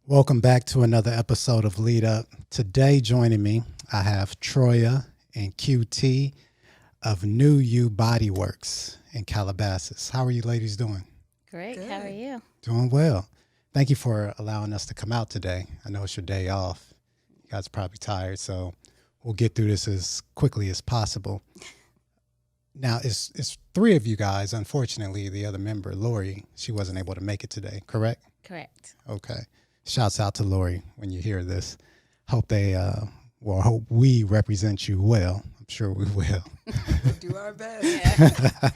Welcome back to another episode of Lead Up. Today, joining me, I have Troya and QT of New You Body Works in Calabasas. How are you ladies doing? Great. Good. How are you? Doing well. Thank you for allowing us to come out today. I know it's your day off. You guys are probably tired, so we'll get through this as quickly as possible. Now, it's three of you guys. Unfortunately, the other member, Lori, she wasn't able to make it today, correct? Correct. Okay. Shouts out to Lori when you hear this. Hope hope we represent you well. I'm sure we will. We'll do our best. Yeah.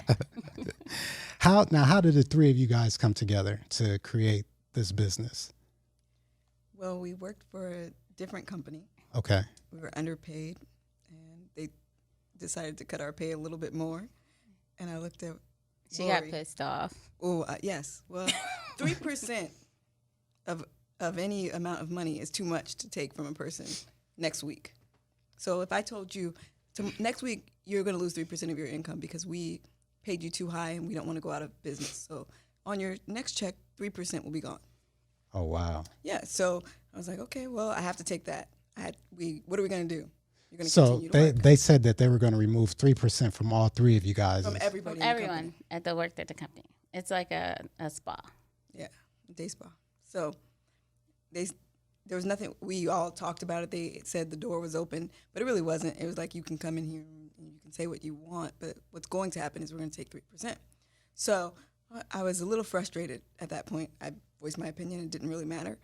How did the three of you guys come together to create this business? Well, we worked for a different company. Okay. We were underpaid, and they decided to cut our pay a little bit more. And I looked at She Lori. got pissed off. Oh, yes. Well, 3% of any amount of money is too much to take from a person next week. So if I told you next week you're going to lose 3% of your income because we paid you too high and we don't want to go out of business. So on your next check, 3% will be gone. Oh, wow. Yeah, so I was like, okay, well, I have to take that. What are we going to do? You're going to So continue to work. they said that they were going to remove 3% from all three of you guys. From everybody. From in the everyone company. at the work at the company. It's like a spa. Yeah, day spa. So there was nothing. We all talked about it. They said the door was open, but it really wasn't. It was like, you can come in here and you can say what you want, but what's going to happen is we're going to take 3%. So I was a little frustrated at that point. I voiced my opinion. It didn't really matter.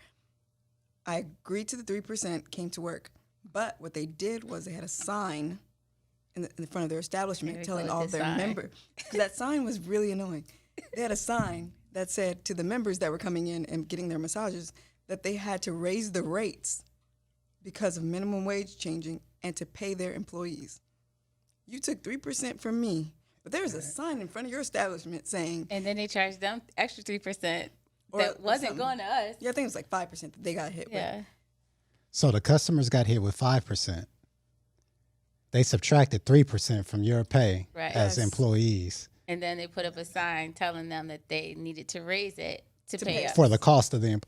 I agreed to the 3%, came to work. But what they did was they had a sign in the front of their establishment telling all their members. That sign was really annoying. They had a sign that said to the members that were coming in and getting their massages that they had to raise the rates because of minimum wage changing and to pay their employees. You took 3% from me, but there was a sign in front of your establishment saying... And then they charged them extra 3% that wasn't something. going to us. Yeah, I think it was like 5% that they got hit with. So the customers got hit with 5%. They subtracted 3% from your pay Right. as Yes. employees And then they put up a sign telling them that they needed to raise it to pay us. for the cost of the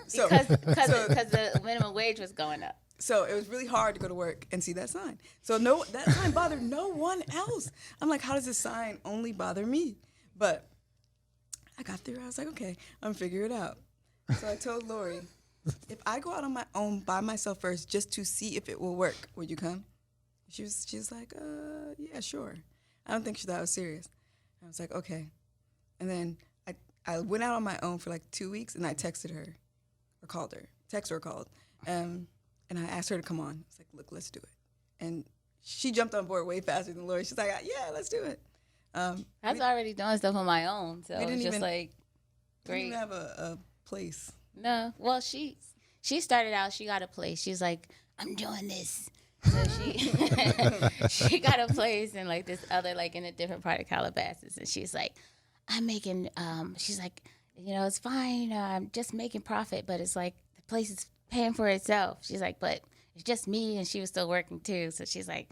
So, Because the minimum wage was going up. So it was really hard to go to work and see that sign. So that sign bothered no one else. I'm like, how does this sign only bother me? But I got through. I was like, okay, I'm gonna figure it out. So I told Lori, if I go out on my own by myself first just to see if it will work, would you come? She was like, yeah, sure. I don't think she thought I was serious. I was like, okay. And then I went out on my own for like 2 weeks, and I texted her or called her. Text or called. And I asked her to come on. I was like, look, let's do it. And she jumped on board way faster than Lori. She's like, yeah, let's do it. I was already doing stuff on my own, so it was just like, We didn't great. even have a place. No, well, she started out. She got a place. She's like, I'm doing this. So she got a place in like this other, like in a different part of Calabasas, and she's like, I'm making. She's like, it's fine. I'm just making profit, but it's like the place is paying for itself. She's like, but it's just me, and she was still working too. So she's like,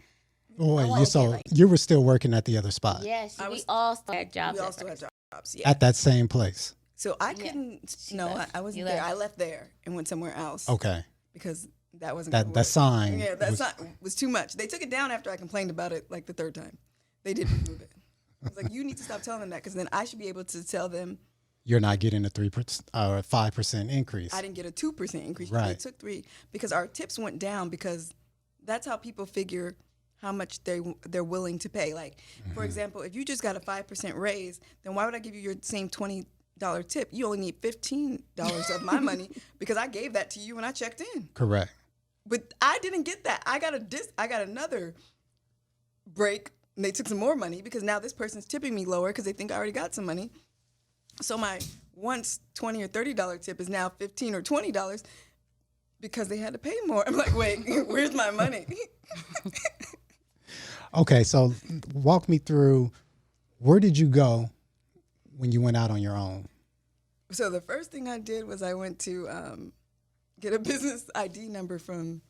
you were still working at the other spot we all still had jobs. We at all still had first. jobs. Yeah. at that same place. So I couldn't. No, left. I wasn't You there. left. I left there and went somewhere else. Okay. Because that wasn't That gonna work. sign. Yeah, that was- sign was too much. They took it down after I complained about it like the third time. They didn't remove it. I was like, you need to stop telling them that, because then I should be able to tell them You're not getting a 3% or 5% increase. I didn't get a 2% increase. Right. They took 3% because our tips went down, because that's how people figure how much they're willing to pay. Like, for example, if you just got a 5% raise, then why would I give you your same $20 tip? You only need $15 of my money because I gave that to you when I checked in. Correct. But I didn't get that. I got another break, and they took some more money because now this person's tipping me lower because they think I already got some money. So my once $20 or $30 tip is now $15 or $20 because they had to pay more. I'm like, wait, where's my money? Okay, so walk me through, where did you go when you went out on your own? So the first thing I did was I went to get a business ID number from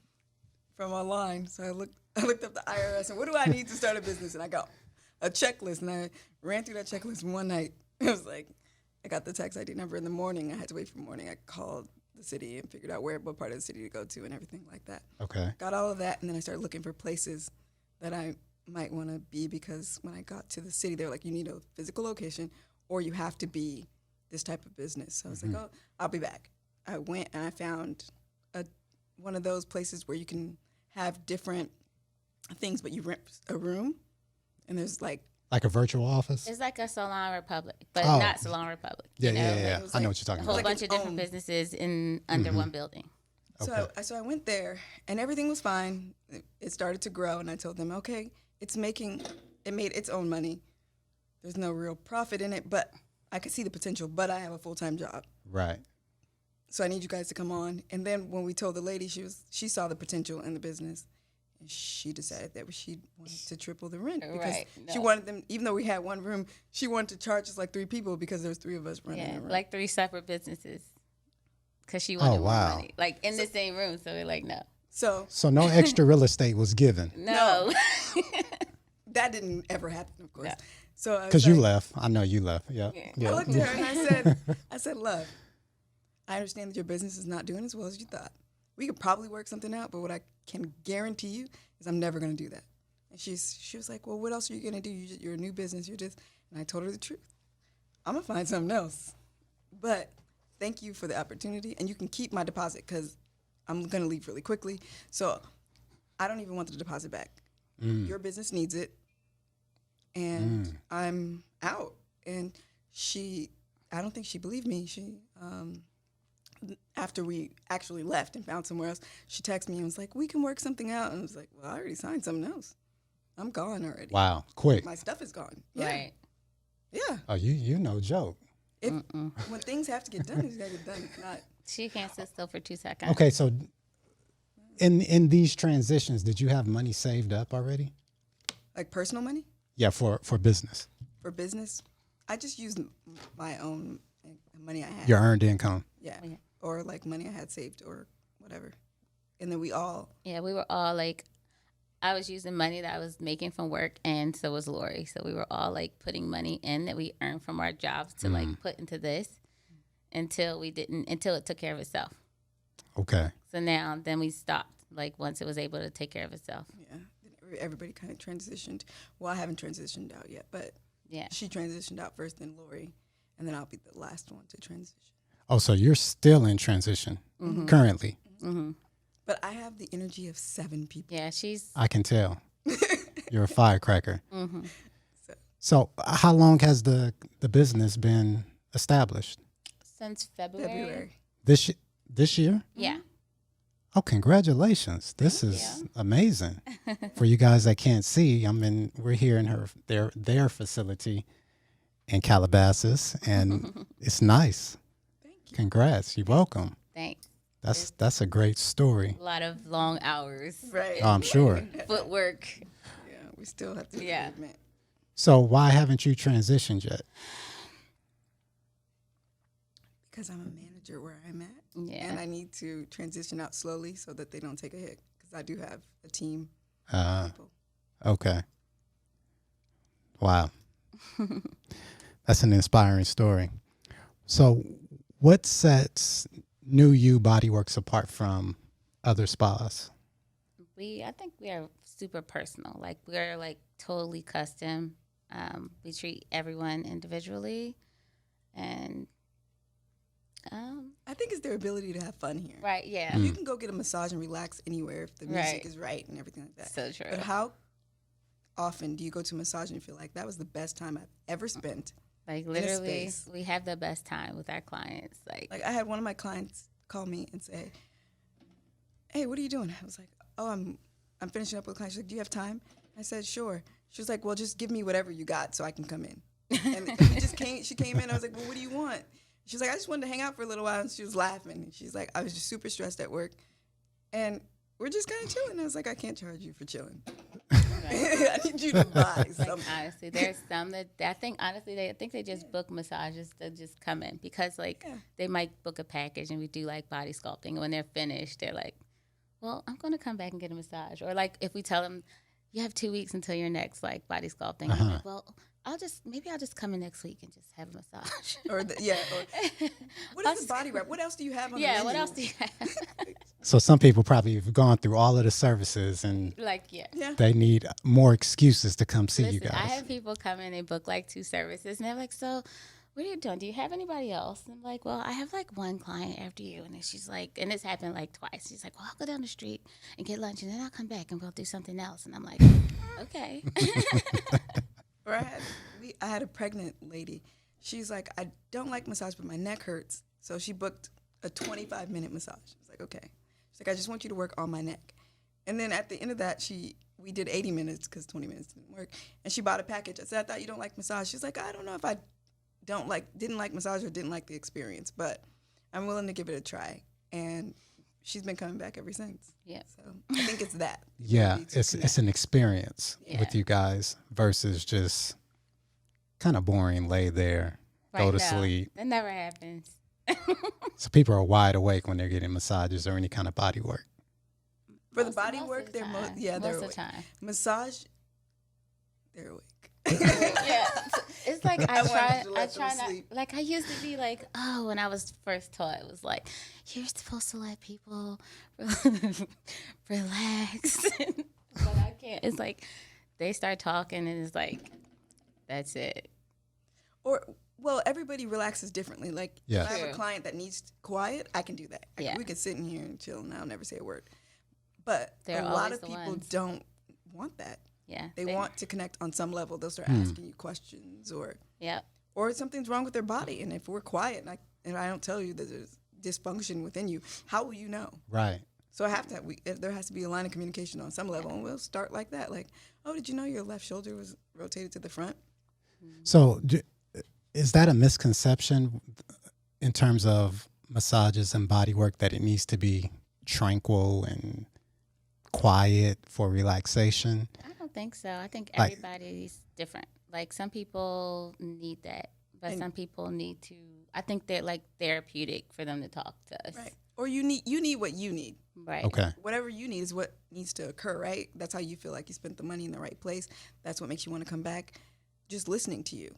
online. So I looked up the IRS and what do I need to start a business? And I got a checklist, and I ran through that checklist one night. It was like, I got the tax ID number in the morning. I had to wait for morning. I called the city and figured out what part of the city to go to and everything like that. Okay. Got all of that, and then I started looking for places that I might want to be, because when I got to the city, they were like, you need a physical location or you have to be this type of business. So I was like, oh, I'll be back. I went and I found one of those places where you can have different things, but you rent a room, and there's like a virtual office? It's like a Salon Republic, but Oh. not Salon Republic. Yeah, you know? yeah. it was I know like what you're talking A whole about. bunch of different own- businesses in under one building. Okay. So I went there, and everything was fine. It started to grow, and I told them, okay, it made its own money. There's no real profit in it, but I could see the potential, but I have a full-time job. Right. So I need you guys to come on. And then when we told the lady, she saw the potential in the business, and she decided that she wanted to triple the rent, because Right, she no. wanted them, even though we had one room, she wanted to charge us like 3 people because there was 3 of us renting Yeah, a room. like 3 separate businesses. Because she wanted more wow. money. Like in the same room. So we're like, no. So So no extra real estate was given No. that didn't ever happen, of course. No. So I was because you like- left. I know you left. Yeah. Yeah. I looked at her and I said, love, I understand that your business is not doing as well as you thought. We could probably work something out, but what I can guarantee you is I'm never going to do that. And she was like, well, what else are you going to do? You're a new business. You're just, and I told her the truth. I'm going to find something else. But thank you for the opportunity, and you can keep my deposit because I'm going to leave really quickly. So I don't even want the deposit back. Your business needs it, and I'm out. And I don't think she believed me. After we actually left and found somewhere else, she texted me and was like, we can work something out. And I was like, well, I already signed something else. I'm gone already. Wow. Quick. My stuff is gone. Yeah. Right. Yeah. Oh, you no joke. When things have to get done, it's got to get done. If not, She can't sit still for 2 seconds. Okay, so in these transitions, did you have money saved up already? like personal money Yeah, for business. for business, I just used my own money I had. Your earned income. Yeah. Yeah. Or like money I had saved or whatever. And then we all, Yeah, we were all like, I was using money that I was making from work, and so was Lori. So we were all like putting money in that we earned from our jobs to like put into this until it took care of itself. Okay. So then we stopped, like once it was able to take care of itself. yeah, everybody kind of transitioned. Well, I haven't transitioned out yet, but Yeah. she transitioned out first, then Lori, and then I'll be the last one to transition. Oh, so you're still in transition currently. Mm-hmm. But I have the energy of 7 people. Yeah, she's I can tell. You're a firecracker. mm-hmm. So how long has the business been established? since February. This year? Yeah. Oh, congratulations. This is amazing. For you guys that can't see, we're here in their facility in Calabasas, and it's nice. Thank you. Congrats. You're welcome. Thanks. That's a great story. A lot of long hours, Right. Oh, I'm sure. footwork. Yeah, we still have to Yeah. admit. So why haven't you transitioned yet? Because I'm a manager where I'm at. Yeah. And I need to transition out slowly so that they don't take a hit. Because I do have a team Uh, of people. okay. Wow. That's an inspiring story. So what sets New You Bodyworks apart from other spas? I think we are super personal. Like we're like totally custom. We treat everyone individually, and I think it's their ability to have fun here. right, yeah, You can go get a massage and relax anywhere if the music Right. is right and everything like that. so true. But how often do you go to a massage and feel like that was the best time I've ever spent? Like a literally, space. we have the best time with our clients. Like, Like I had one of my clients call me and say, "Hey, what are you doing?" I was like, "Oh, I'm finishing up with a client." She's like, "Do you have time?" I said, "Sure." She was like, "Well, just give me whatever you got so I can come in." And she came in. I was like, "Well, what do you want?" She was like, "I just wanted to hang out for a little while." And she was laughing. She's like, "I was just super stressed at work, and we're just kind of chilling." I was like, "I can't charge you for chilling. I need you to buy like something." honestly, there's some that I think honestly they just book massages to just come in because like Yeah. they might book a package and we do like body sculpting. And when they're finished, they're like, "Well, I'm going to come back and get a massage." Or like if we tell them you have 2 weeks until your next like body sculpting, I'm like, "Well, maybe I'll just come in next week and just have a massage. Or what is the body wrap? What else do you have on the Yeah, menu? what else do you have? So some people probably have gone through all of the services and Yeah. they need more excuses to come see you Listen, guys. I have people come in and book like 2 services, and they're like, "So, what are you doing? Do you have anybody else?" And I'm like, "Well, I have like one client after you." And then she's like, and this happened like twice. She's like, "Well, I'll go down the street and get lunch, and then I'll come back and we'll do something else." And I'm like, "Okay." Or I had a pregnant lady. She's like, I don't like massage, but my neck hurts. So she booked a 25-minute massage. I was like, okay. She's like, I just want you to work on my neck. And then at the end of that, we did 80 minutes because 20 minutes didn't work. And she bought a package. I said, I thought you don't like massage. She's like, I don't know if I didn't like massage or didn't like the experience, but I'm willing to give it a try. And she's been coming back ever since. Yeah. So I think it's that. Yeah, it's an experience with you guys versus just kind of boring, lay there, go to sleep. That never happens. So people are wide awake when they're getting massages or any kind of body work. For the body work, they're most they're of the awake. time. Massage, they're awake. Yeah, it's like I wanted to let try them not, sleep. like I used to be like, oh, when I was first taught, it was like, you're supposed to let people relax, but I can't. It's like they start talking and it's like, that's it. Well, everybody relaxes differently. Like, Yeah. if I have a True. client that needs quiet, I can do that. Yeah. We can sit in here and chill, and I'll never say a word. But They're a lot always of the people ones. don't want that. Yeah, They want to connect on some level. They'll start Hmm. asking you questions, Yep. or something's wrong with their body. And if we're quiet and I don't tell you that there's dysfunction within you, how will you know? Right. So there has to be a line of communication on some level, and we'll start like that. Like, oh, did you know your left shoulder was rotated to the front? So is that a misconception in terms of massages and body work that it needs to be tranquil and quiet for relaxation? I don't think so. I think Like- everybody's different. Like some people need that, but And- some people need to. I think they're like therapeutic for them to talk to us. Right. Or you need what you need. Right. Okay. Whatever you need is what needs to occur, right? That's how you feel like you spent the money in the right place. That's what makes you want to come back. Just listening to you.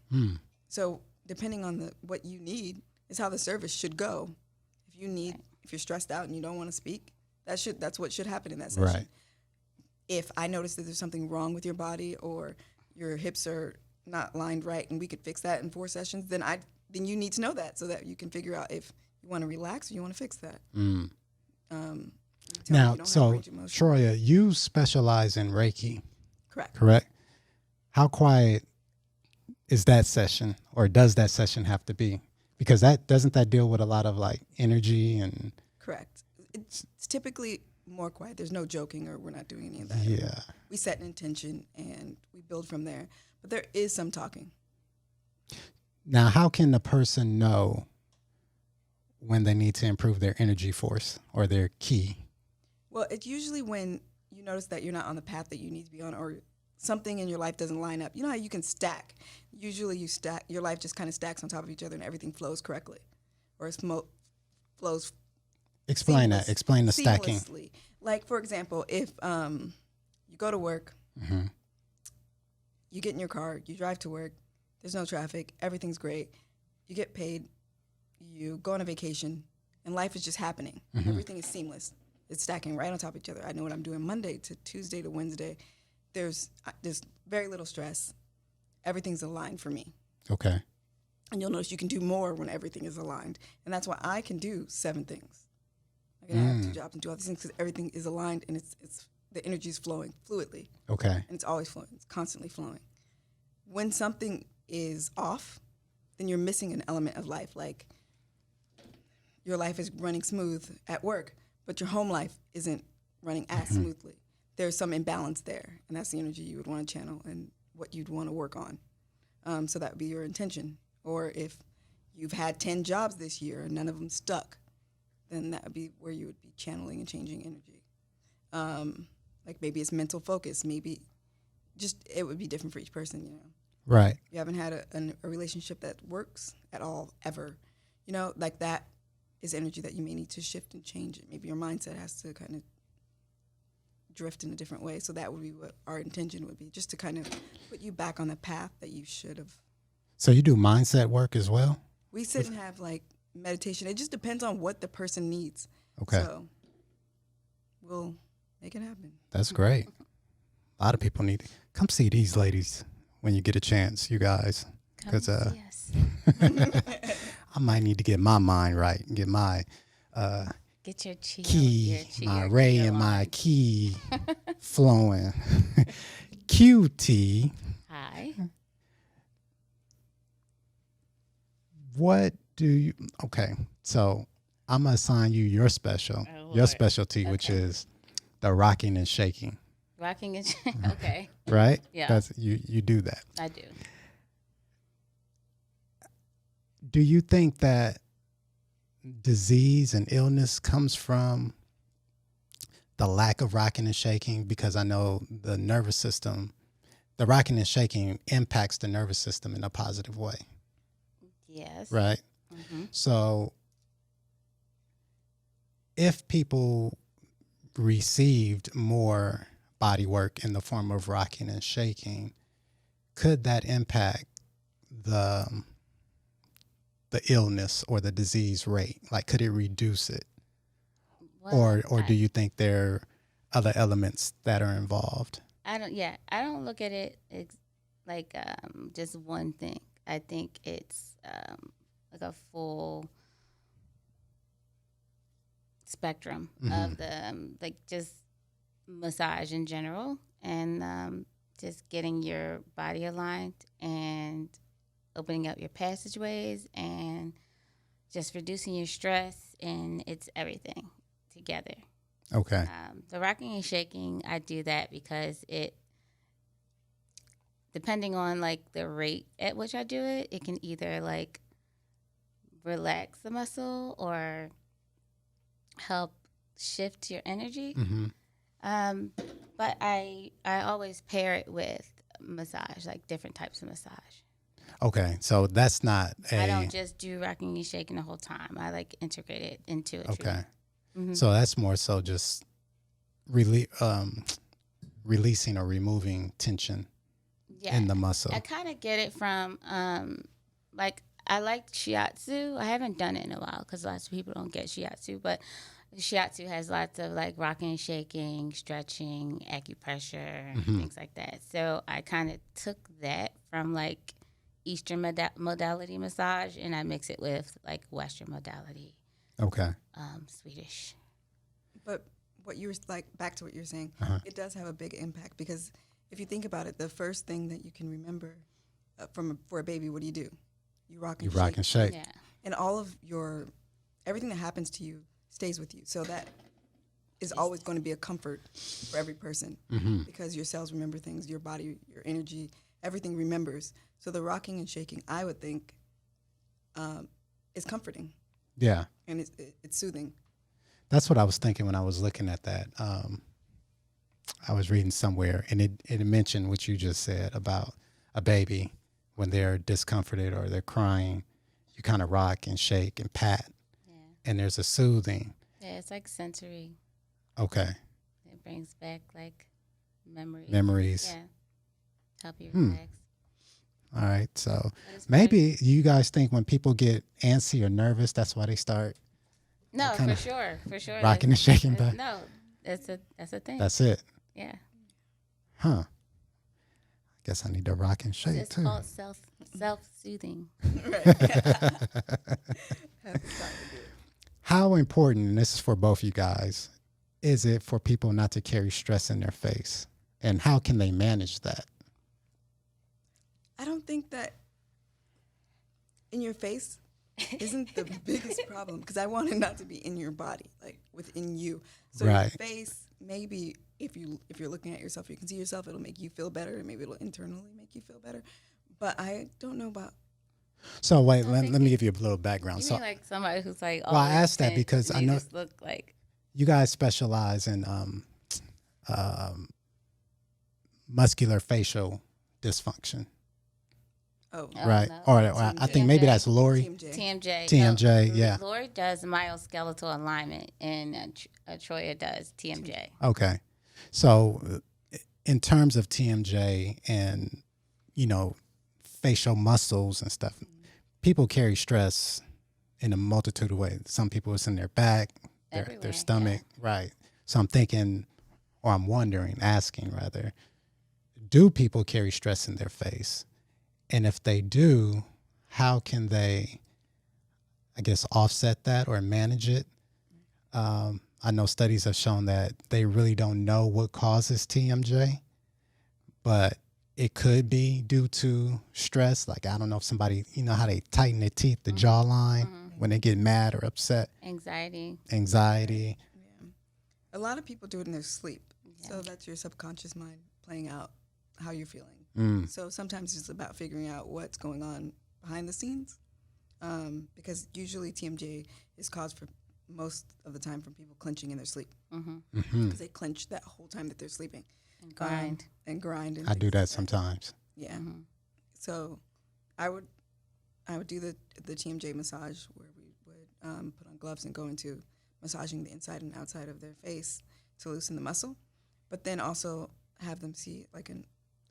So depending on what you need is how the service should go. If you're stressed out and you don't want to speak, that's what should happen in that session. Right. If I notice that there's something wrong with your body or your hips are not lined right and we could fix that in 4 sessions, then you need to know that so that you can figure out if you want to relax or you want to fix that. You tell me you Now, don't have so range of motion. Troya, you specialize in Reiki, Correct. correct? How quiet is that session, or does that session have to be? Because doesn't that deal with a lot of like energy and Correct. It's typically more quiet. There's no joking or we're not doing any of that. yeah. We set an intention and we build from there. But there is some talking. Now, how can the person know when they need to improve their energy force or their ki? Well, it's usually when you notice that you're not on the path that you need to be on or something in your life doesn't line up. You know how you can stack? Usually you stack, your life just kind of stacks on top of each other and everything flows correctly. Or it flows Explain that. Explain the stacking. seamlessly. Like, for example, if you go to work, you get in your car, you drive to work, there's no traffic, everything's great, you get paid, you go on a vacation, and life is just happening. Everything is seamless. It's stacking right on top of each other. I know what I'm doing Monday to Tuesday to Wednesday. There's very little stress. Everything's aligned for me. Okay. And you'll notice you can do more when everything is aligned. And that's why I can do 7 things. I can have 2 jobs and do all these things because everything is aligned and it's the energy is flowing fluidly. Okay. And it's always flowing. It's constantly flowing. When something is off, then you're missing an element of life. Like your life is running smooth at work, but your home life isn't running as smoothly. There's some imbalance there, and that's the energy you would want to channel and what you'd want to work on. So that would be your intention. Or if you've had 10 jobs this year and none of them stuck, then that would be where you would be channeling and changing energy. Like maybe it's mental focus. Maybe just it would be different for each person, you know. Right. You haven't had a relationship that works at all, ever. You know, like that is energy that you may need to shift and change it. Maybe your mindset has to kind of drift in a different way. So that would be what our intention would be, just to kind of put you back on the path that you should have. So you do mindset work as well? We sit and have like meditation. It just depends on what the person needs. Okay. So we'll make it happen. That's great. A lot of people need to come see these ladies when you get a chance, you guys. Because Yes. I might need to get my mind right and get my Get your chi. key, your my your ray chi and my on. key flowing. QT, Hi. what do you, okay, so I'm going to assign you your Oh, your Lord. specialty, which Okay. is the rocking and shaking, Rocking and okay. right? Yeah. That's, you do that. I do. Do you think that disease and illness comes from the lack of rocking and shaking? Because I know the nervous system, the rocking and shaking impacts the nervous system in a positive way, Yes. right? Mm-hmm. So if people received more body work in the form of rocking and shaking, could that impact the illness or the disease rate? Like, could it reduce it? Well, Or do you think there are other elements that are involved? I don't. Yeah, I don't look at it like just one thing. I think it's like a full spectrum of the like just massage in general, and just getting your body aligned and opening up your passageways and just reducing your stress, and it's everything together. Okay. The rocking and shaking, I do that because it, depending on like the rate at which I do it, it can either like relax the muscle or help shift your energy. But I always pair it with massage, like different types of massage. Okay. So that's not I don't just do rocking and shaking the whole time. I like integrate it into a okay. treatment. Mhm. So that's more so just releasing or removing tension Yeah. in the muscle. I kind of get it from like I like shiatsu. I haven't done it in a while because lots of people don't get shiatsu, but shiatsu has lots of like rocking and shaking, stretching, acupressure, things like that. So I kind of took that from like Eastern modality massage, and I mix it with like Western modality, Okay. Swedish. But what you were like, back to what you're saying, it does have a big impact, because if you think about it, the first thing that you can remember for a baby, what do? You rock and You rock and shake. Yeah. and all of everything that happens to you stays with you. So that is always going to be a comfort for every person, because your cells remember things, your body, your energy, everything remembers. So the rocking and shaking, I would think, is comforting, Yeah. and it's soothing. That's what I was thinking when I was looking at that. I was reading somewhere, and it mentioned what you just said about a baby when they're discomforted or they're crying. You kind of rock and shake and pat, Yeah. and there's a soothing. Yeah, it's like sensory. Okay. It brings back like memories. Memories. Yeah. Help you relax. All right. So But it's maybe you guys think when people get antsy or nervous, that's why they start No, kinda for sure. For sure. rocking and shaking back. No, that's a thing. That's it. Yeah. Huh. I guess I need to rock and shake It's too. called self-soothing. How important, and this is for both you guys, is it for people not to carry stress in their face? And how can they manage that? I don't think that in your face isn't the biggest problem, because I want it not to be in your body, like within you. So Right. your face, maybe if you're looking at yourself, you can see yourself, it'll make you feel better, and maybe it'll internally make you feel better. But I don't know about. So wait, let me give you a little background. You So mean like somebody who's like, Well, I always asked that tense because and I they know- just look like, you guys specialize in muscular facial dysfunction, Oh, right? no. Or I think maybe that's Lori. TMJ. TMJ. TMJ, yeah. Lori does myoskeletal alignment, and Troya does TMJ. Okay. So, in terms of TMJ and, facial muscles and stuff, people carry stress in a multitude of ways. Some people it's in their back, their stomach, right? So I'm thinking, or I'm wondering, asking rather, do people carry stress in their face? And if they do, how can they, I guess, offset that or manage it? I know studies have shown that they really don't know what causes TMJ, but it could be due to stress. Like, I don't know if somebody, how they tighten their teeth, the jawline, when they get mad or upset. Anxiety. Yeah. A lot of people do it in their sleep. Yeah. So that's your subconscious mind playing out how you're feeling. So sometimes it's about figuring out what's going on behind the scenes, because usually TMJ is caused for most of the time from people clenching in their sleep, because they clench that whole time that they're sleeping. And grind. And I do that sometimes. Yeah. So I would do the TMJ massage where we would put on gloves and go into massaging the inside and outside of their face to loosen the muscle, but then also have them see like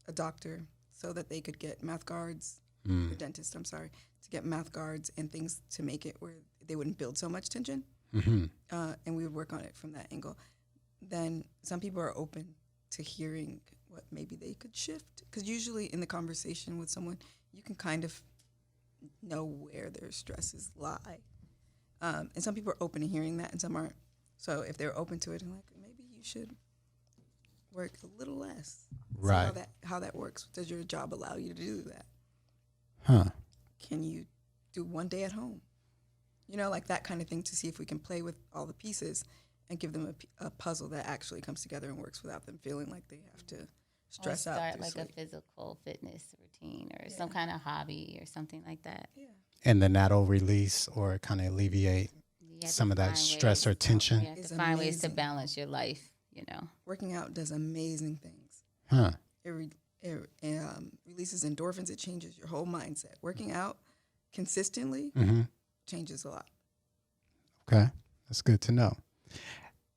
a doctor so that they could get mouth guards, or dentist, to get mouth guards and things to make it where they wouldn't build so much tension. And we would work on it from that angle. Then some people are open to hearing what maybe they could shift, because usually in the conversation with someone you can kind of know where their stresses lie, and some people are open to hearing that and some aren't. So if they're open to it, I'm like, maybe you should work a little less. Right. See how that works. Does your job allow you to do that? Can you do one day at home, like that kind of thing, to see if we can play with all the pieces and give them a puzzle that actually comes together and works without them feeling like they have to stress out. Start like a physical fitness routine or some kind of hobby or something like that. Yeah. And then that'll release or kind of alleviate some of that stress or tension. You have to find ways to balance your life, Working out does amazing things. It releases endorphins. It changes your whole mindset. Working out consistently changes a lot. Okay. That's good to know.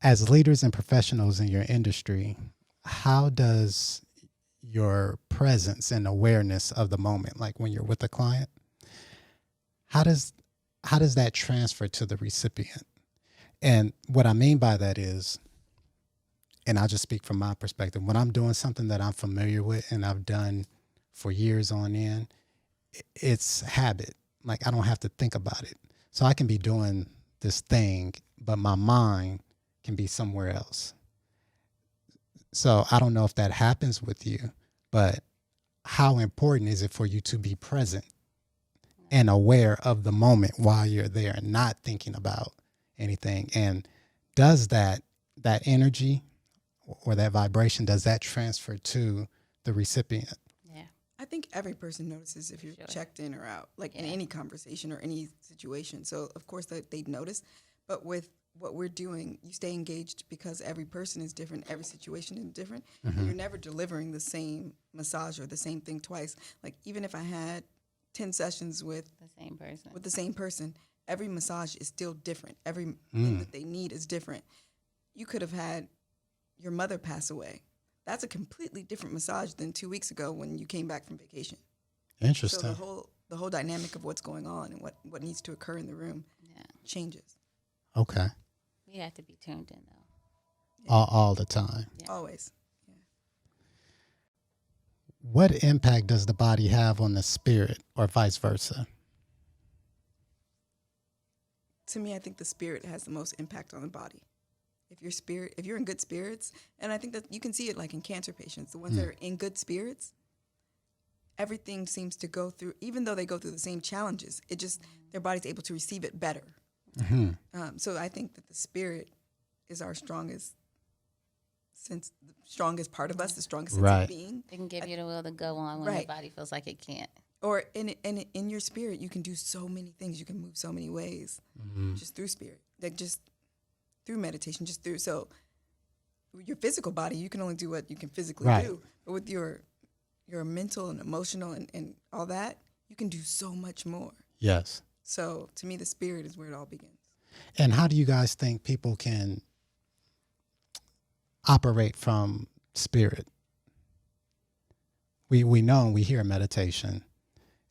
As leaders and professionals in your industry, how does your presence and awareness of the moment, like when you're with a client, how does that transfer to the recipient? And what I mean by that is, and I'll just speak from my perspective, when I'm doing something that I'm familiar with and I've done for years on end, it's habit. Like, I don't have to think about it. So I can be doing this thing, but my mind can be somewhere else. So I don't know if that happens with you, but how important is it for you to be present and aware of the moment while you're there and not thinking about anything? And does that energy or that vibration, does that transfer to the recipient? Yeah. I think every person notices if you're checked in or out, like in any conversation or any situation. So of course they'd notice, but with what we're doing, you stay engaged because every person is different, every situation is different. And you're never delivering the same massage or the same thing twice. Like, even if I had 10 sessions with the same person, every massage is still different. Every thing that they need is different. You could have had your mother pass away. That's a completely different massage than 2 weeks ago when you came back from vacation. Interesting. So the whole dynamic of what's going on and what needs to occur in the room changes. Okay. You have to be tuned in, though. Yeah. All the time. Yeah. Always. Yeah. What impact does the body have on the spirit, or vice versa? To me, I think the spirit has the most impact on the body. If you're in good spirits, and I think that you can see it like in cancer patients, the ones that are in good spirits, everything seems to go through, even though they go through the same challenges, it just, their body's able to receive it better. So I think that the spirit is our strongest part of us, the strongest sense of being. It can give you the will to go on when your body feels like it can't. Or in your spirit, you can do so many things. You can move so many ways just through spirit, like just through meditation, just through. So your physical body, you can only do what you can physically do. But with your mental and emotional and all that, you can do so much more. Yes. So to me, the spirit is where it all begins. And how do you guys think people can, operate from spirit. We know and we hear meditation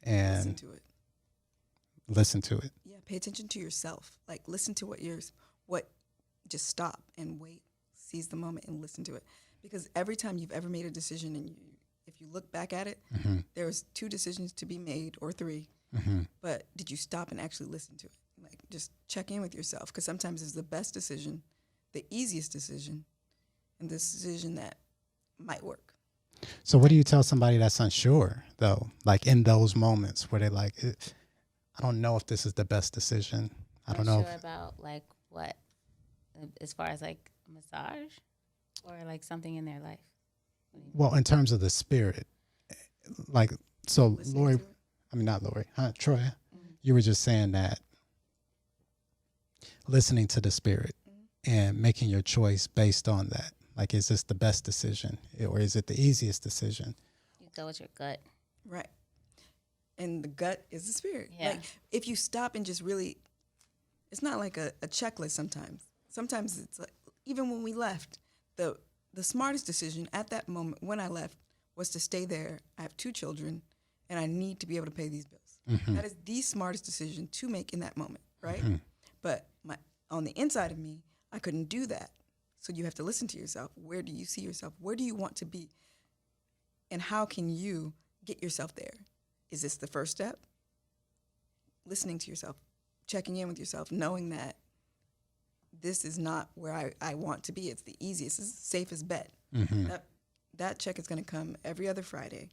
and Listen to it. listen to it. Yeah, pay attention to yourself. Like listen to just stop and wait, seize the moment and listen to it. Because every time you've ever made a decision and if you look back at it, there's 2 decisions to be made or 3. But did you stop and actually listen to it? Like just check in with yourself, because sometimes it's the best decision, the easiest decision, and the decision that might work. So what do you tell somebody that's unsure, though? Like in those moments where they're like, I don't know if this is the best decision. I don't know. Sure about like what, as far as like massage or like something in their life? Well, in terms of the spirit, like, so Listening Troya, you were just saying that listening to the spirit and making your choice based on that. Like, is this the best decision or is it the easiest decision? You go with your gut. Right. And the gut is the spirit. Yeah. Like if you stop and just really, it's not like a checklist sometimes. Sometimes it's like, even when we left, the smartest decision at that moment when I left was to stay there. I have 2 children and I need to be able to pay these bills. That is the smartest decision to make in that moment, right? But on the inside of me, I couldn't do that. So you have to listen to yourself. Where do you see yourself? Where do you want to be? And how can you get yourself there? Is this the first step? Listening to yourself, checking in with yourself, knowing that this is not where I want to be. It's the easiest, it's the safest bet. That check is going to come every other Friday,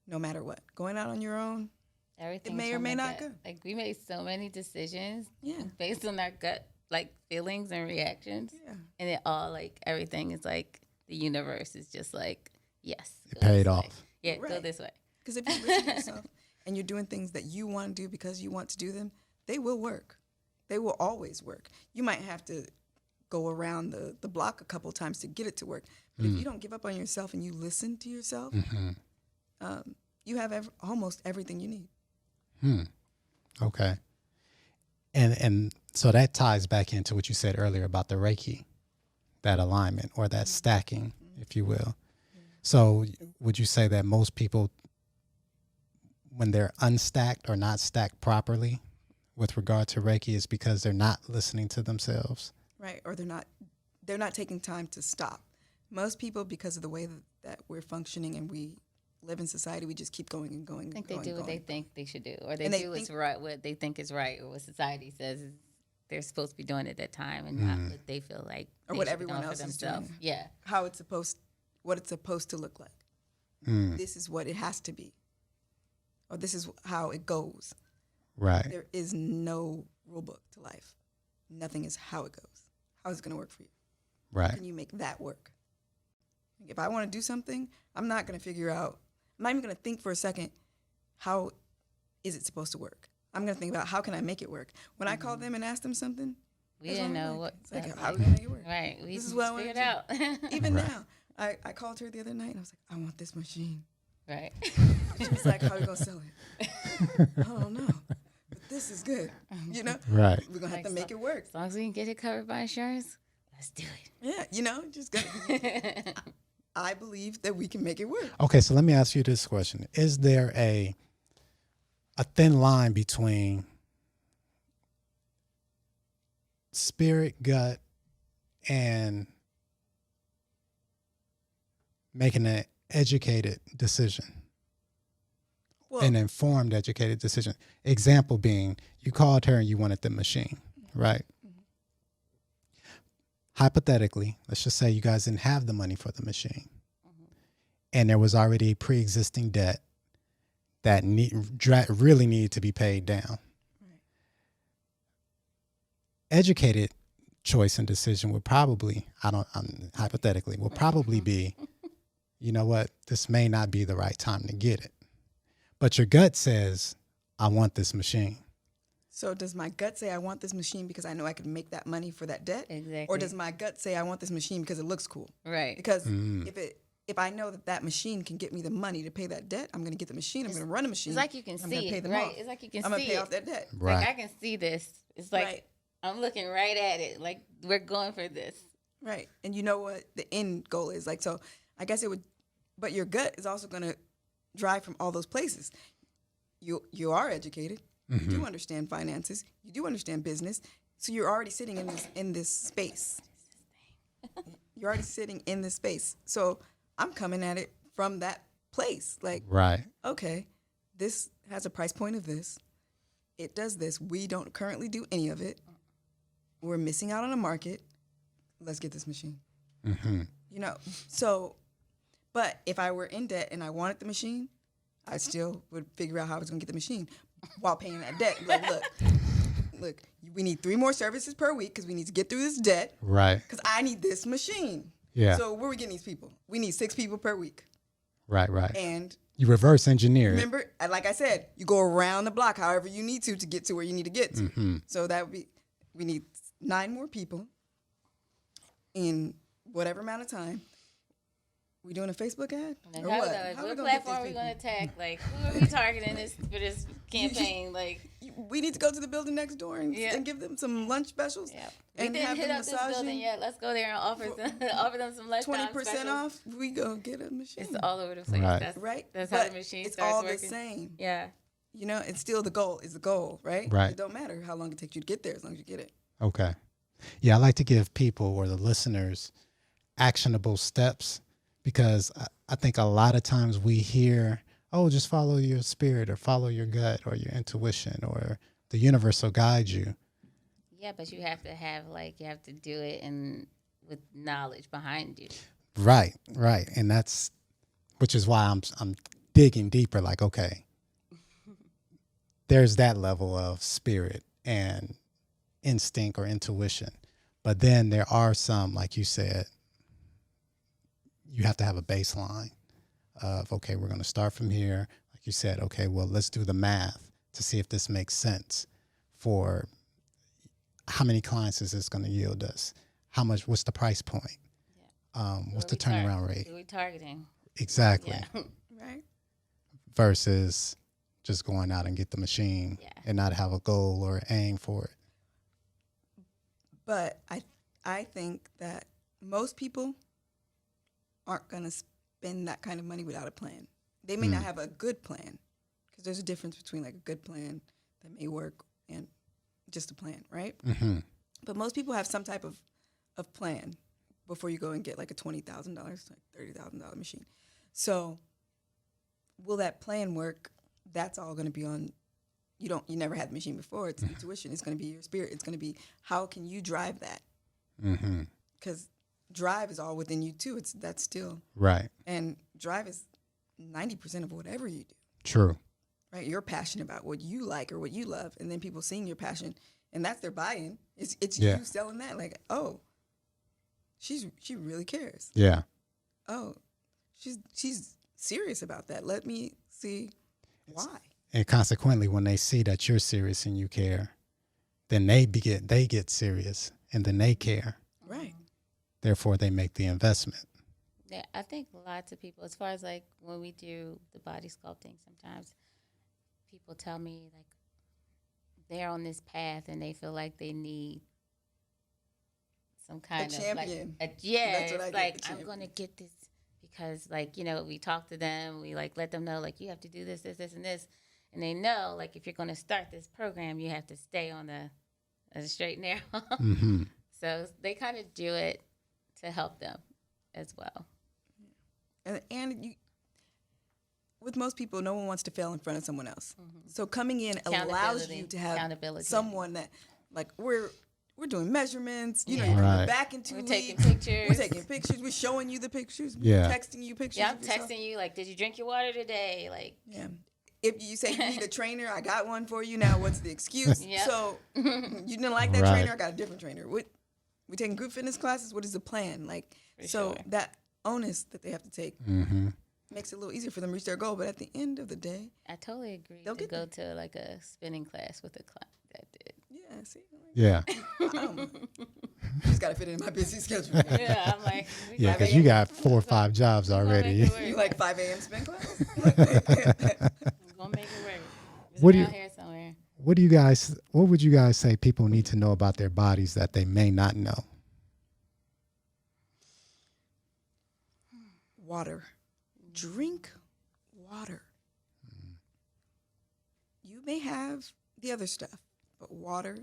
no matter what. Going out on your own, Everything it may or may not go. Like we made so many decisions Yeah. based on our gut, like feelings and reactions. Yeah. And it all like everything is like the universe is just like, yes. It go paid this way. off. Yeah, go Right. this way. Because if you listen to yourself and you're doing things that you want to do because you want to do them, they will work. They will always work. You might have to go around the block a couple of times to get it to work. But if you don't give up on yourself and you listen to yourself, you have almost everything you need. Okay. And so that ties back into what you said earlier about the Reiki, that alignment or that stacking, if you will. So would you say that most people, when they're unstacked or not stacked properly with regard to Reiki, is because they're not listening to themselves? Right, or they're not taking time to stop. Most people, because of the way that we're functioning and we live in society, we just keep going and going. I think and they do going, what they think they should do, or they And they do what's think- right, what they think is right, or what society says is they're supposed to be doing at that time, and not what they feel like Or they what should be everyone doing else for is themselves. doing. Yeah, what it's supposed to look like. This is what it has to be, or this is how it goes. Right. There is no rule book to life. Nothing is how it goes. How is it going to work for you? Right. Can you make that work? If I want to do something, I'm not going to figure out, I'm not even going to think for a second, how is it supposed to work? I'm going to think about how can I make it work? When I call them and ask them something, we that's didn't what I'm know like. what. It's like, that how are was. we going to make it work? Right, we This is just what I figured wanna out. Even Right. now, I called her the other night and I was like, I want this machine. Right. She was like, how are we going to sell it? I don't know. But this is good. You know? Right. We're going to have Like to make it work. As long as we can get it covered by insurance, let's do it. Yeah, just got I believe that we can make it work. Okay, so let me ask you this question. Is there a thin line between spirit, gut, and making an educated decision, Well, an informed, educated decision? Example being, you called her and you wanted the machine, right? Hypothetically, let's just say you guys didn't have the money for the machine, and there was already a pre-existing debt that really needed to be paid down. Educated choice and decision would probably, hypothetically, will probably be, you know what, this may not be the right time to get it. But your gut says, I want this machine. so does my gut say I want this machine because I know I can make that money for that debt? Exactly. Or does my gut say I want this machine because it looks cool? Right. Because if I know that machine can get me the money to pay that debt, I'm going to get the machine. I'm going to run a machine. It's like you can I'm gonna see pay it, them right? off. It's like you can I'm see going to pay it. off that debt. Right. Like I can see this. It's like Right. I'm looking right at it. Like we're going for this. Right. And you know what the end goal is. Like, so I guess it would, but your gut is also going to drive from all those places. You are educated. You do understand finances. You do understand business. So you're already sitting in this space. You're already sitting in this space. So I'm coming at it from that place. Like, Right. okay, this has a price point of this. It does this. We don't currently do any of it. We're missing out on a market. Let's get this machine. You know, so, but if I were in debt and I wanted the machine, I still would figure out how I was going to get the machine while paying that debt. Like, look, we need 3 more services per week because we need to get through this debt. Right. Because I need this machine. Yeah. So where are we getting these people? We need 6 people per week. Right. Right. And You reverse engineer it. remember, like I said, you go around the block however you need to get to where you need to get to. So that would be, we need 9 more people in whatever amount of time. We doing a Facebook ad? Like, Or how what? like, How we what gonna get platform are we these going to people? attack? Like, who are we targeting for this campaign? Like, We need to go to the building next door and give them some lunch specials. yeah. We And didn't have hit them up this massage building you. yet. Let's go there and offer them some lunchtime 20% specials. off, we go get a machine. It's all over the place. Right. Right? That's But how the machine it's starts all working. the same. Yeah. You know, it's still the goal is the goal, right? Right. It don't matter how long it takes you to get there as long as you get it. Okay. Yeah, I like to give people or the listeners actionable steps because I think a lot of times we hear, oh, just follow your spirit or follow your gut or your intuition or the universe will guide you. Yeah, but you have to do it and with knowledge behind you. Right, right. And that's, which is why I'm digging deeper, like, okay, there's that level of spirit and instinct or intuition. But then there are some, like you said, you have to have a baseline of, okay, we're going to start from here. Like you said, okay, well, let's do the math to see if this makes sense for how many clients is this going to yield us? How much, what's the price point? What's the turnaround rate? Who are we targeting? Exactly. Yeah. Right? Versus just going out and get the machine and not have a goal or aim for it. But I think that most people aren't going to spend that kind of money without a plan. They may not have a good plan because there's a difference between like a good plan that may work and just a plan, right? But most people have some type of plan before you go and get like a $20,000, like $30,000 machine. So will that plan work? That's all going to be on, you never had the machine before. It's intuition. It's going to be your spirit. It's going to be, how can you drive that? Because drive is all within you too. That's still. Right. And drive is 90% of whatever you do. True. Right? You're passionate about what you like or what you love. And then people seeing your passion and that's their buy-in. It's you selling that. Like, oh, she really cares. Yeah. Oh, she's serious about that. Let me see why. And consequently, when they see that you're serious and you care, then they get serious and then they care. Right. Therefore, they make the investment. Yeah, I think lots of people, as far as like when we do the body sculpting, sometimes people tell me like they're on this path and they feel like they need some kind of champion. Like, That's what I it's get, like the I'm gonna get this because like we talk to them, we like let them know like you have to do this, this, this, and this, and they know like if you're gonna start this program, you have to stay on the straight and narrow. So they kind of do it to help them as well. And you, with most people, no one wants to fail in front of someone else. So coming in allows you to have someone that, like, we're doing measurements. You're Right. back in 2 We're weeks. taking pictures. We're taking pictures. We're showing you the pictures. Yeah. We're texting you pictures. Yeah, I'm of yourself. texting you like, did you drink your water today? Like, Yeah. If you say you need a trainer, I got one for you. Now, what's the excuse? Yep. So you didn't like that Right. trainer? I got a different trainer. We taking group fitness classes. What is the plan? Like, For so sure. that onus that they have to take makes it a little easier for them to reach their goal. But at the end of the day, I totally agree They'll to get go to like a spinning class with a client that did. yeah, see, Yeah. I just got to fit it in my busy schedule. Yeah, I'm like, we Yeah, gonna because make you it- got 4 or 5 jobs we gonna make already. it work. You like 5 a.m. spin class? We're gonna make it work. It's What do around you- here somewhere. What would you guys say people need to know about their bodies that they may not know? water. Drink water. You may have the other stuff, but water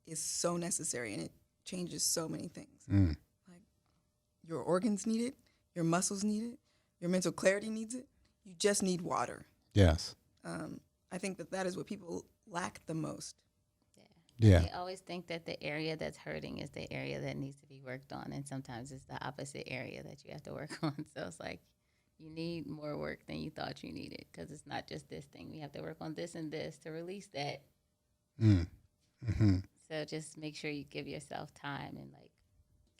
is so necessary, and it changes so many things. Like your organs need it, your muscles need it, your mental clarity needs it. You just need water. Yes. I think that is what people lack the most. Yeah. They always think that the area that's hurting is the area that needs to be worked on, and sometimes it's the opposite area that you have to work on. So it's like you need more work than you thought you needed, because it's not just this thing. We have to work on this and this to release that. So just make sure you give yourself time and like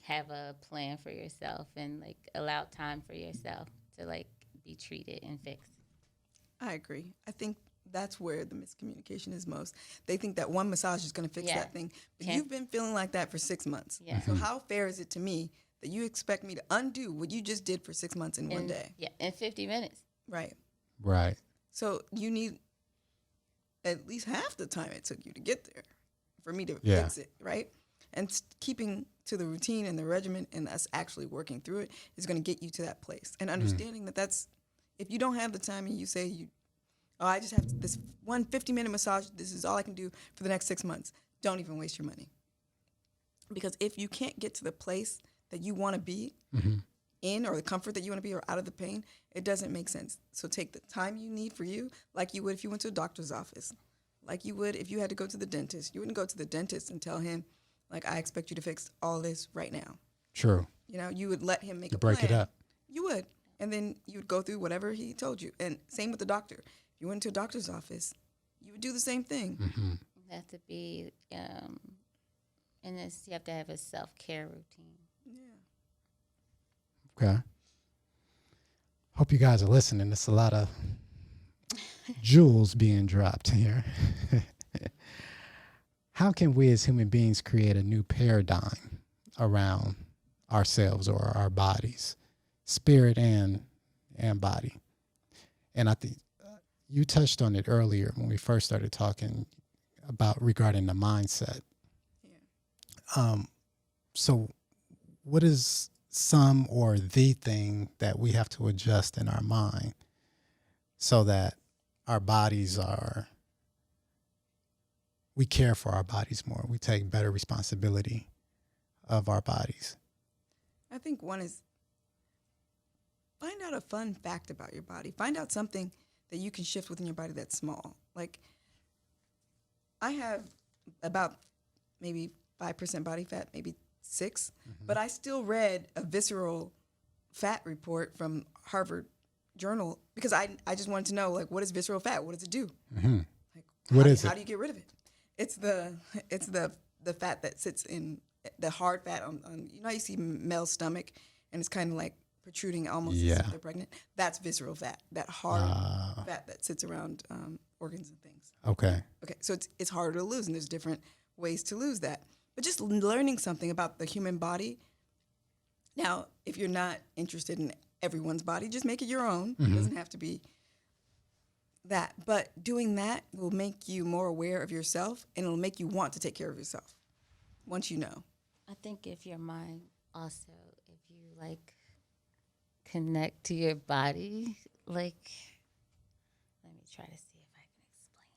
have a plan for yourself and like allow time for yourself to like be treated and fixed. I agree. I think that's where the miscommunication is most. They think that one massage is going to fix that thing, but you've been feeling like that for 6 months. Yeah. So how fair is it to me that you expect me to undo what you just did for 6 months in one day? Yeah, in 50 minutes. Right. Right. So you need at least half the time it took you to get there for me to fix it, right? And keeping to the routine and the regimen and us actually working through it is going to get you to that place. And understanding that that's, if you don't have the time and you say I just have this one 50-minute massage, this is all I can do for the next 6 months, don't even waste your money. Because if you can't get to the place that you want to be in, or the comfort that you want to be, or out of the pain, it doesn't make sense. So take the time you need for you, like you would if you went to a doctor's office, like you would if you had to go to the dentist. You wouldn't go to the dentist and tell him, like, I expect you to fix all this right now. True. You know, you would let him make To a plan. break it up. You would. And then you would go through whatever he told you. And same with the doctor. If you went to a doctor's office, you would do the same thing. You have to be, and you have to have a self-care routine. Yeah. Okay. Hope you guys are listening. There's a lot of jewels being dropped here. How can we as human beings create a new paradigm around ourselves or our bodies, spirit and body? And I think you touched on it earlier when we first started talking about regarding the mindset. Yeah. So what is some or the thing that we have to adjust in our mind so that our bodies we care for our bodies more, we take better responsibility of our bodies? I think one is find out a fun fact about your body. Find out something that you can shift within your body that's small. Like, I have about maybe 5% body fat, maybe 6, but I still read a visceral fat report from Harvard Journal because I just wanted to know, like, what is visceral fat? What does it do? Like, What is how it? do you get rid of it? It's the fat that sits in the hard fat on you know how you see male's stomach and it's kind of like protruding almost as if they're pregnant. That's visceral fat, that hard fat that sits around organs and things. Okay. So it's harder to lose, and there's different ways to lose that. But just learning something about the human body. Now, if you're not interested in everyone's body, just make it your own. It doesn't have to be that. But doing that will make you more aware of yourself, and it'll make you want to take care of yourself once you know. I think if your mind also, if you like connect to your body, like, let me try to see if I can explain.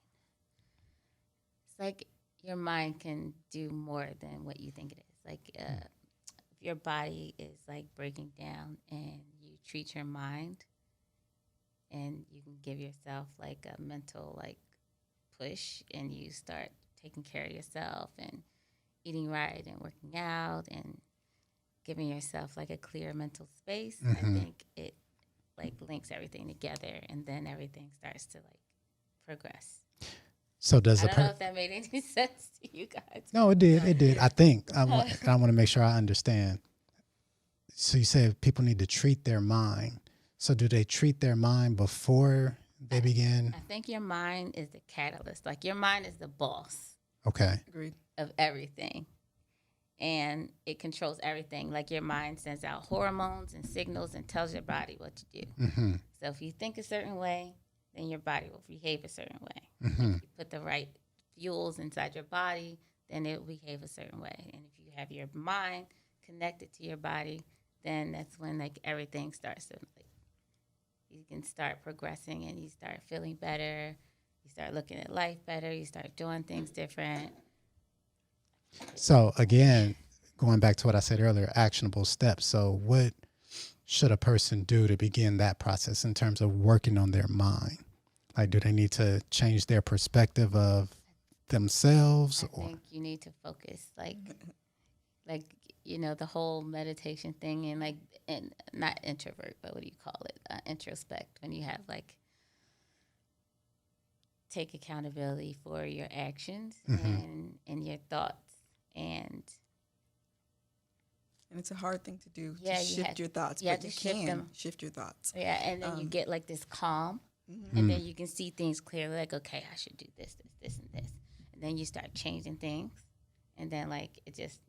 It's like your mind can do more than what you think it is. Like, if your body is like breaking down and you treat your mind, and you can give yourself like a mental like push, and you start taking care of yourself and eating right and working out and giving yourself like a clear mental space, I think it like links everything together, and then everything starts to like progress. So does I don't know if that made any sense to you guys. No, it did. It did. I think I want to make sure I understand. So you said people need to treat their mind. So do they treat their mind before they begin? I think your mind is the catalyst. Like, your mind is the boss Okay. Agreed. of everything. And it controls everything. Like, your mind sends out hormones and signals and tells your body what to do. So if you think a certain way, then your body will behave a certain way. If you put the right fuels inside your body, then it will behave a certain way. And if you have your mind connected to your body, then that's when like everything starts to like you can start progressing and you start feeling better. You start looking at life better. You start doing things different. So again, going back to what I said earlier, actionable steps. So what should a person do to begin that process in terms of working on their mind? Like, do they need to change their perspective of themselves? I think you need to focus, like the whole meditation thing, and not introvert, but what do you call it? Introspect. When you have take accountability for your actions and your thoughts, and it's a hard thing to do, Yeah, to you shift have- your thoughts, you have but you to shift can them. shift your thoughts. yeah, and then you get this calm, Mm-hmm. and then you can see things clearly. Like, okay, I should do this, and this, and then you start changing things, and then it just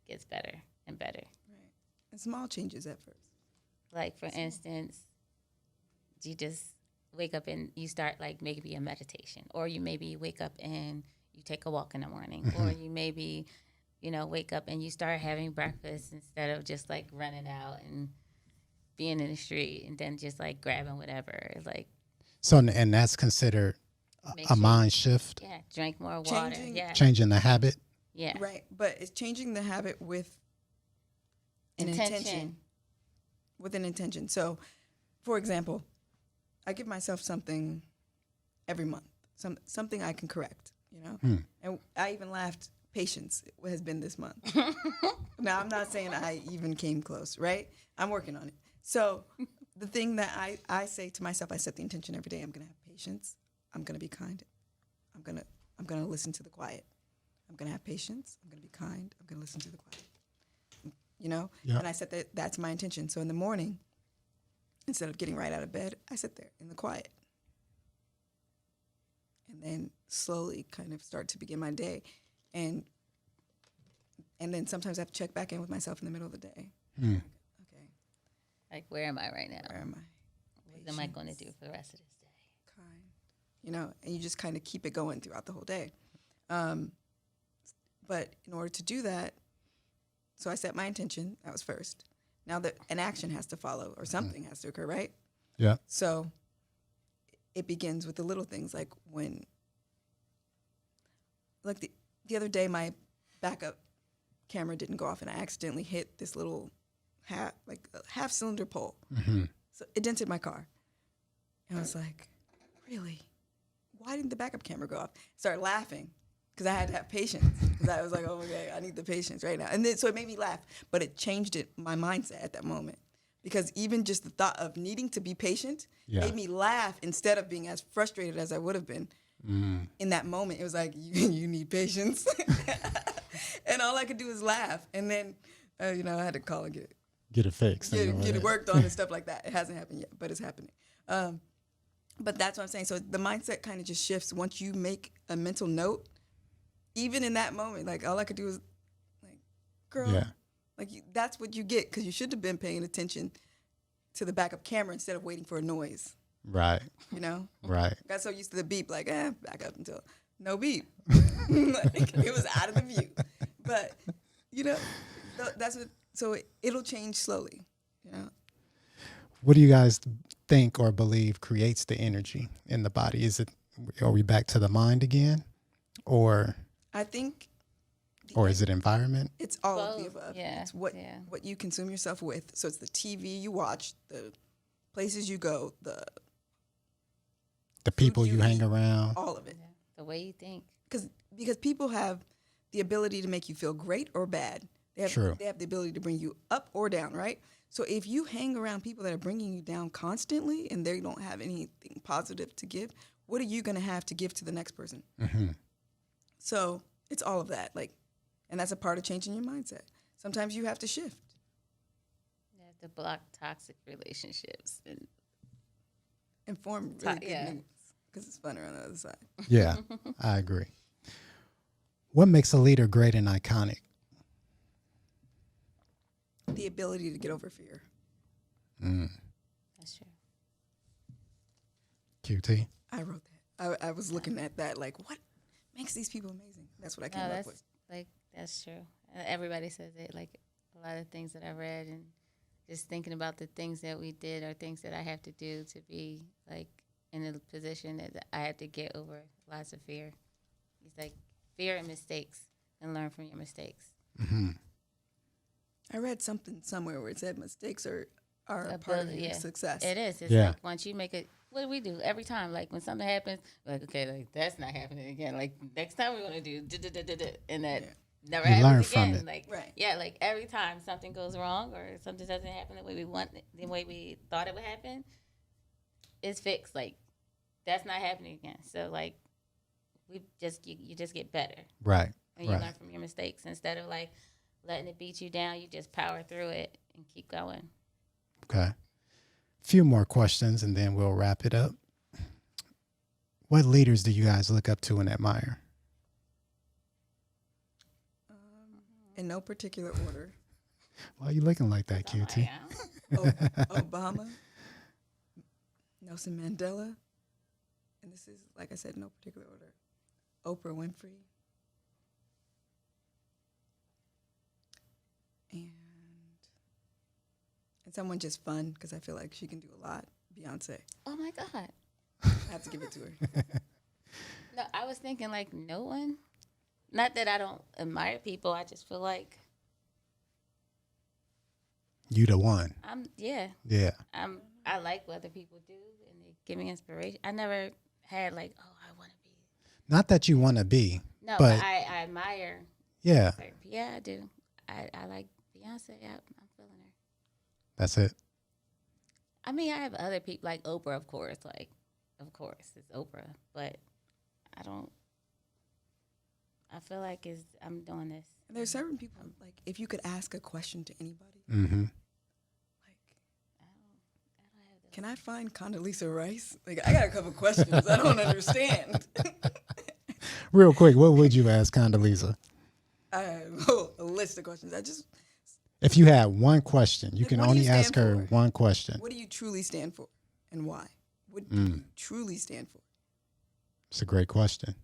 gets better and better. Right. And small changes at first. Like, for instance, you just wake up and you start maybe a meditation, or you maybe wake up and you take a walk in the morning, or you maybe wake up and you start having breakfast instead of just running out and being in the street and then just grabbing whatever. So, and that's considered Make a sure- mind shift, drink more water. Changing- Yeah, changing the habit. yeah. Right. But it's changing the habit with an intention. With an intention. So, for example, I give myself something every month, something I can correct, And I even laughed, patience has been this month. Now, I'm not saying I even came close, right? I'm working on it. So the thing that I say to myself, I set the intention every day. I'm going to have patience. I'm going to be kind. I'm going to listen to the quiet. I'm going to have patience. I'm going to be kind. I'm going to listen to the quiet. Yeah. And I set that's my intention. So in the morning, instead of getting right out of bed, I sit there in the quiet. And then slowly kind of start to begin my day. And then sometimes I have to check back in with myself in the middle of the day. Mm. Okay, Where am I right now? where am I? What am I going to do for the rest of this day? Kind. And you just kind of keep it going throughout the whole day. But in order to do that, so I set my intention. That was first. Now that an action has to follow or something has to occur, right? Yeah. So it begins with the little things, like when, the other day, my backup camera didn't go off, and I accidentally hit this little half cylinder pole. Mm-hmm. So it dented my car. And I was like, really? Why didn't the backup camera go off? Started laughing because I had to have patience. Because I was like, oh, okay, I need the patience right now. And then so it made me laugh, but it changed my mindset at that moment. Because even just the thought of needing to be patient made me laugh instead of being as frustrated as I would have been. In that moment, it was like, you need patience. And all I could do was laugh. And then, I had to call and Get it fixed. get it worked on and stuff like that. It hasn't happened yet, but it's happening. But that's what I'm saying. So the mindset kind of just shifts once you make a mental note. Even in that moment, all I could do was girl, that's what you get, because you should have been paying attention to the backup camera instead of waiting for a noise. Right. Right. Got so used to the beep, back up until no beep. It was out of the view. But, that's what, so it'll change slowly, What do you guys think or believe creates the energy in the body? Are we back to the mind again? Or I think... is it environment? It's all of the above. Yeah. It's what you consume yourself with. So it's the TV you watch, the places you go, The people you hang eat, around? all of it. Yeah. The way you think. Because people have the ability to make you feel great or bad. True. They have the ability to bring you up or down, right? So if you hang around people that are bringing you down constantly and they don't have anything positive to give, what are you going to have to give to the next person? Mm-hmm. So it's all of that. And that's a part of changing your mindset. Sometimes you have to shift. You have to block toxic relationships. And form really good yeah. new ones, because it's funner on the other side. Yeah, I agree. What makes a leader great and iconic? The ability to get over fear. That's true. QT? I wrote that. I was looking at that what makes these people amazing? That's what I came up with. That's true. Everybody says it. A lot of things that I read, and just thinking about the things that we did or things that I have to do to be like in a position that I had to get over lots of fear. It's like fear and mistakes and learn from your mistakes. Mm-hmm. I read something somewhere where it said mistakes are a part of your success. It is. It's Yeah. like once you make it, what do we do every time? Like when something happens, like, okay, like that's not happening again. Like next time we're going to do, and that never You learn happens from again. it. Like, Right. yeah, like every time something goes wrong or something doesn't happen the way we want, the way we thought it would happen, it's fixed. Like that's not happening again. So like you just get better. Right. And you Right. learn from your mistakes instead of like letting it beat you down. You just power through it and keep going. Okay. Few more questions and then we'll wrap it up. What leaders do you guys look up to and admire? In no particular order. Why are you looking like that, QT? Obama, Nelson Mandela, and this is, like I said, no particular order. Oprah Winfrey, and someone just fun because I feel like she can do a lot. Beyonce. Oh my God. I have to give it to her. No, I was thinking like no one. Not that I don't admire people. I just feel like You the one. yeah. I like what other people do and they give me inspiration. I never had like, oh, I want to be. Not that you want to be. No, but I admire. Yeah. Yeah, I do. I like Beyonce. I'm feeling her. That's it. I mean, I have other people like Oprah, of course. Like, of course, it's Oprah. But I don't. I feel like I'm doing this. And there's certain people, like, if you could ask a question to anybody, Mm-hmm. like, can I find Condoleezza Rice? Like, I got a couple questions I don't understand. Real quick, what would you ask Condoleezza? I have a list of questions. If you had one question, you Like, can what do you only ask stand her for? one question. What do you truly stand for and why? What do you truly stand for? It's a great question.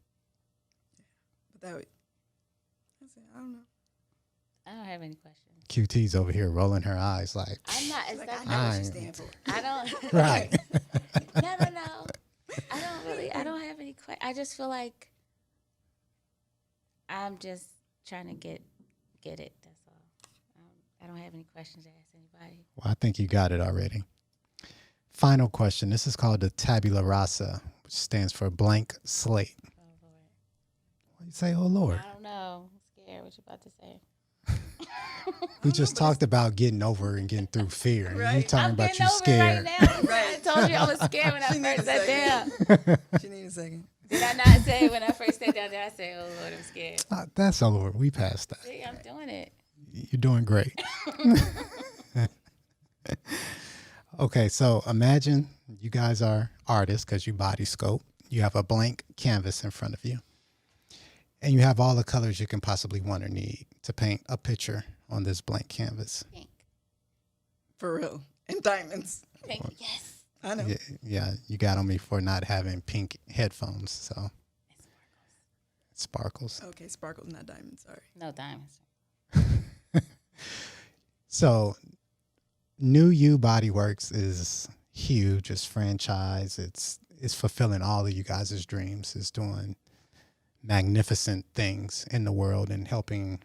But I don't know. I don't have any questions. QT's over here rolling her eyes like, I'm not. It's Like, not. I know what you I- stand for. I don't. right. No. I don't really. I don't have any questions. I just feel like I'm just trying to get it. That's all. I don't have any questions to ask anybody. Well, I think you got it already. Final question. This is called the tabula rasa, which stands for blank slate. Oh Lord. What do you say, oh Lord? I don't know. I'm scared. What you about to say? We just talked about getting over and getting through fear. And you Right. talking I'm about getting you over scared. it right now. Right. I told you I was scared when I She needs first a sat second. down. She need a second. Did I not say when I first sat down? Did I say, "Oh Lord, I'm scared"? That's over. We passed that. See, I'm doing it. You're doing great. Okay, so imagine you guys are artists because you body scope. You have a blank canvas in front of you. And you have all the colors you can possibly want or need to paint a picture on this blank canvas. Pink. For real. And diamonds. Pink. Yes. I know. Yeah, you got on me for not having pink headphones, so it sparkles. Okay, sparkles, not diamonds. Sorry. No diamonds. So, New You Bodyworks is huge. It's franchise. It's fulfilling all of you guys' dreams. It's doing magnificent things in the world and helping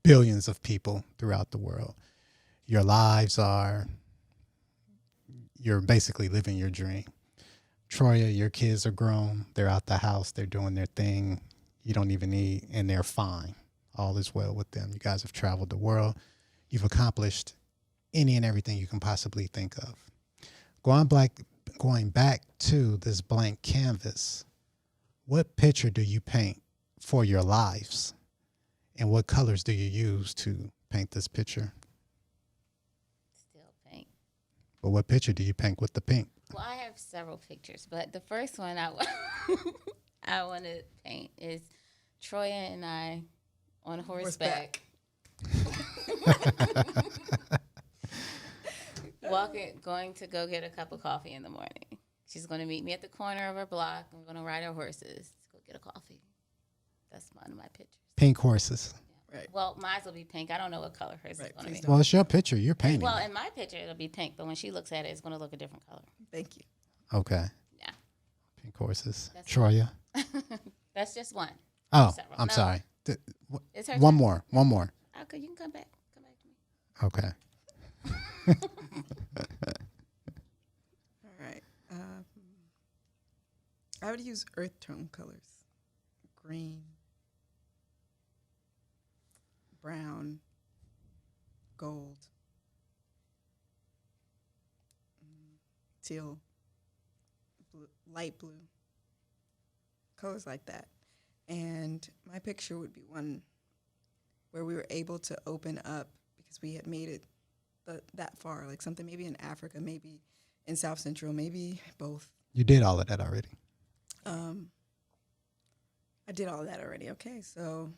billions of people throughout the world. Your lives are, you're basically living your dream. Troya, your kids are grown. They're out the house. They're doing their thing. You don't even need, and they're fine. All is well with them. You guys have traveled the world. You've accomplished any and everything you can possibly think of. Going back to this blank canvas, what picture do you paint for your lives? And what colors do you use to paint this picture? Still pink. But what picture do you paint with the pink? Well, I have several pictures, but the first one I want to paint is Troya and I on horseback. Going to go get a cup of coffee in the morning. She's going to meet me at the corner of her block. I'm going to ride our horses to go get a coffee. That's one of my pictures. Pink horses. Right. Well, mine will be pink. I don't know what color hers Right, is going to please be. don't. Well, it's your picture. You're painting. Well, in my picture, it'll be pink, but when she looks at it, it's going to look a different color. Thank you. Okay. Yeah. Pink horses. That's Troya. That's just one. Oh, Several. I'm No. sorry. It's her One turn. more. One more. Okay, you can come back. Come back to me. Okay. All right. I would use earth tone colors: green, brown, gold, teal, blue, light blue, colors like that. And my picture would be one where we were able to open up because we had made it that far, like something maybe in Africa, maybe in South Central, maybe both. You did all of that already. I did all that already. Okay, so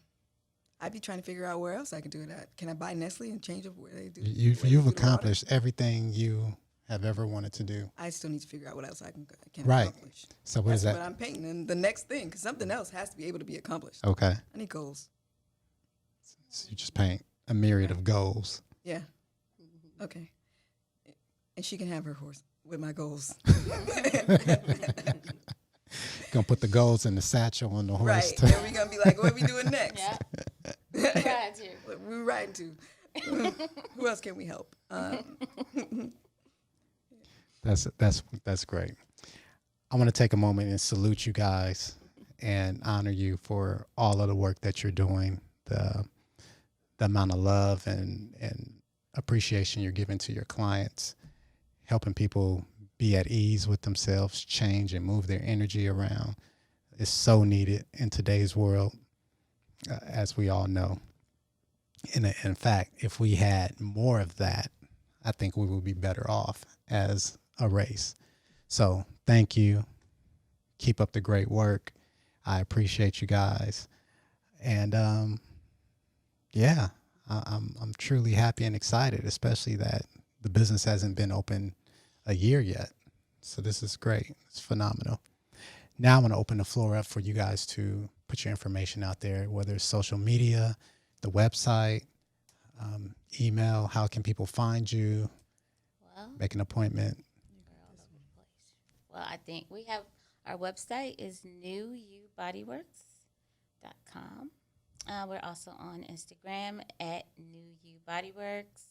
I'd be trying to figure out where else I could do it at. Can I buy Nestle and change up where they do? You've do the water? accomplished everything you have ever wanted to do. I still need to figure out what else I can Right. accomplish. So what That's is that? what I'm painting, and the next thing, because something else has to be able to be accomplished. Okay. I need goals. So you just paint a myriad of goals. Yeah. Okay. And she can have her horse with my goals. Gonna put the goals in the satchel on the horse. Right. And we're gonna be like, what are we doing next? Yeah. Right, too. What we're riding to. Who else can we help? That's great. I want to take a moment and salute you guys and honor you for all of the work that you're doing, the amount of love and appreciation you're giving to your clients, helping people be at ease with themselves, change and move their energy around is so needed in today's world, as we all know. In fact, if we had more of that, I think we would be better off as a race. So thank you. Keep up the great work. I appreciate you guys. And I'm truly happy and excited, especially that the business hasn't been open a year yet. So this is great. It's phenomenal. Now I want to open the floor up for you guys to put your information out there, whether it's social media, the website, email. How can people find you? Well, Make an appointment. you're all over the place. Well, I think we have our website is newubodyworks.com. We're also on Instagram at newubodyworks,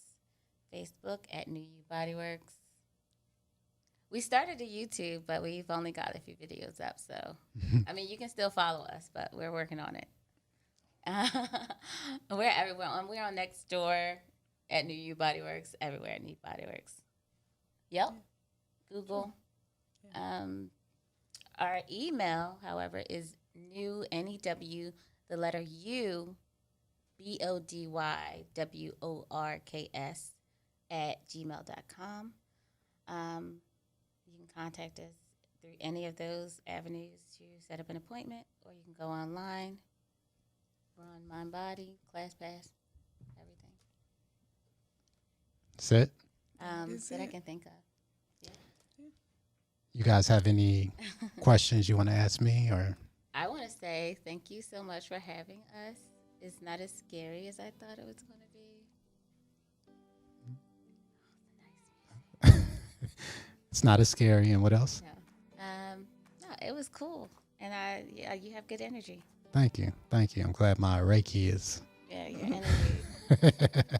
Facebook at newubodyworks. We started a YouTube, but we've only got a few videos up. So, I mean, you can still follow us, but we're working on it. We're everywhere. We're on Nextdoor at New You Body Works, everywhere at New Body Works. Yep. Google. Our email, however, is new, N-E-W, the letter U, BODYWORKS at gmail.com. You can contact us through any of those avenues to set up an appointment, or you can go online. We're on Mind Body, ClassPass, everything. That's it. That I can think of. You guys have any questions you want to ask me or? I want to say thank you so much for having us. It's not as scary as I thought it was going to be. It's not as scary. And what else? No, it was cool. And you have good energy. Thank you. Thank you. I'm glad my Reiki is. Yeah, your energy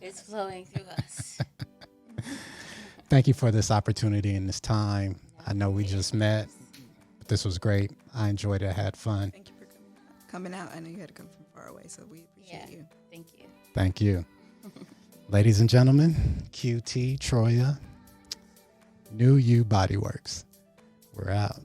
is flowing through us. Thank you for this opportunity and this time. I know we just met, but this was great. I enjoyed it. I had fun. Thank you for coming out. I know you had to come from far away, so we appreciate you. Thank you. Thank you. Ladies and gentlemen, QT, Troya, New You Body Works. We're out.